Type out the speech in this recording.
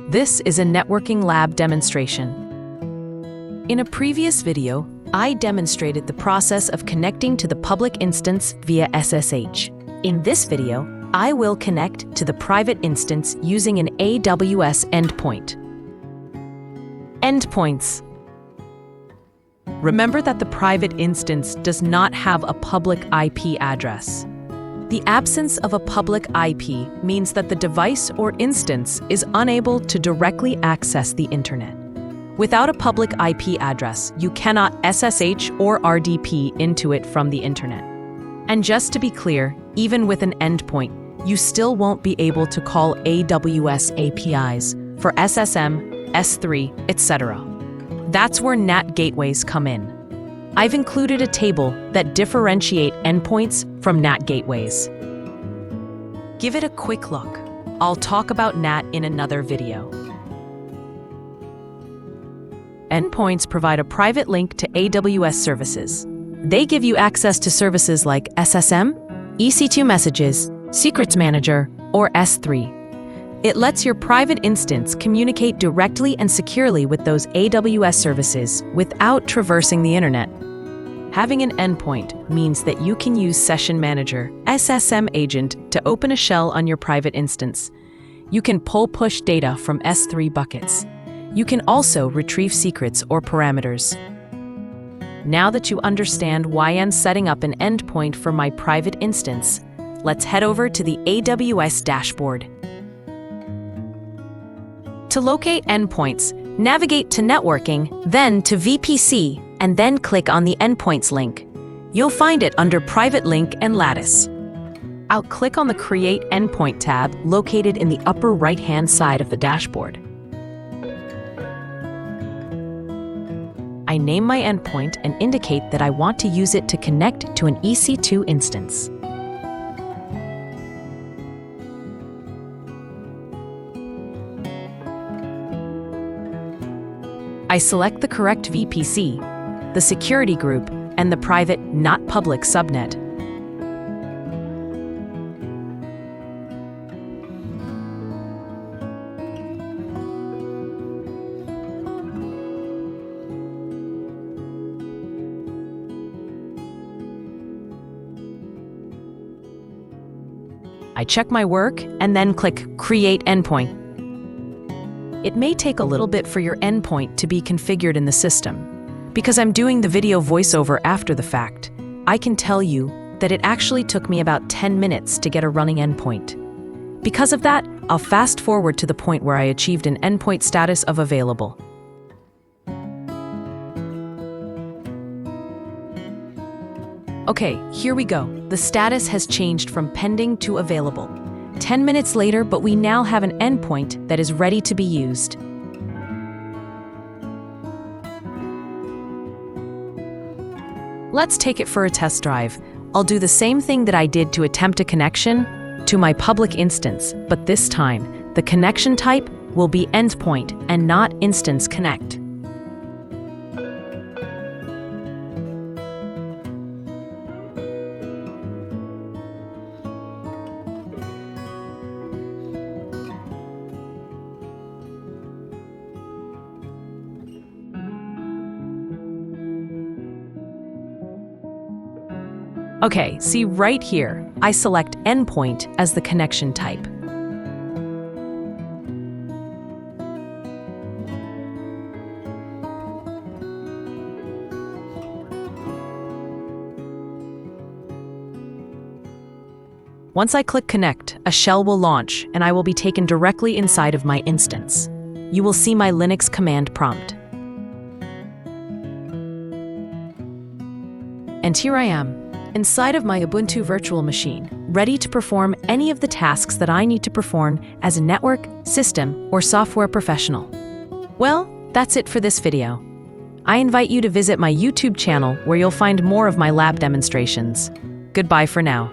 This is a networking lab demonstration. In a previous video, I demonstrated the process of connecting to the public instance via SSH. In this video, I will connect to the private instance using an AWS endpoint. Endpoints. Remember that the private instance does not have a public IP address. The absence of a public IP means that the device or instance is unable to directly access the internet. Without a public IP address, you cannot SSH or RDP into it from the internet. And just to be clear, even with an endpoint, you still won't be able to call AWS APIs for SSM, S3, etc. That's where NAT gateways come in. I've included a table that differentiates endpoints from NAT gateways. Give it a quick look. I'll talk about NAT in another video. Endpoints provide a private link to AWS services. They give you access to services like SSM, EC2 messages, Secrets Manager, or S3. It lets your private instance communicate directly and securely with those AWS services without traversing the internet. Having an endpoint means that you can use Session Manager, SSM agent, to open a shell on your private instance. You can pull/push data from S3 buckets. You can also retrieve secrets or parameters. Now that you understand why I'm setting up an endpoint for my private instance, let's head over to the AWS dashboard. To locate endpoints, navigate to Networking, then to VPC, and then click on the Endpoints link. You'll find it under Private Link and Lattice. I'll click on the Create Endpoint tab located in the upper right-hand side of the dashboard. I name my endpoint and indicate that I want to use it to connect to an EC2 instance. I select the correct VPC, the security group, and the private, not public subnet. I check my work and then click Create Endpoint. It may take a little bit for your endpoint to be configured in the system. Because I'm doing the video voiceover after the fact, I can tell you that it actually took me about 10 minutes to get a running endpoint. Because of that, I'll fast forward to the point where I achieved an endpoint status of available. Okay, here we go. The status has changed from pending to available. 10 minutes later, but we now have an endpoint that is ready to be used. Let's take it for a test drive. I'll do the same thing that I did to attempt a connection to my public instance, but this time, the connection type will be endpoint and not instance connect. Okay, see right here, I select endpoint as the connection type. Once I click connect, a shell will launch and I will be taken directly inside of my instance. You will see my Linux command prompt. And here I am, inside of my Ubuntu virtual machine, ready to perform any of the tasks that I need to perform as a network, system, or software professional. Well, that's it for this video. I invite you to visit my YouTube channel where you'll find more of my lab demonstrations. Goodbye for now.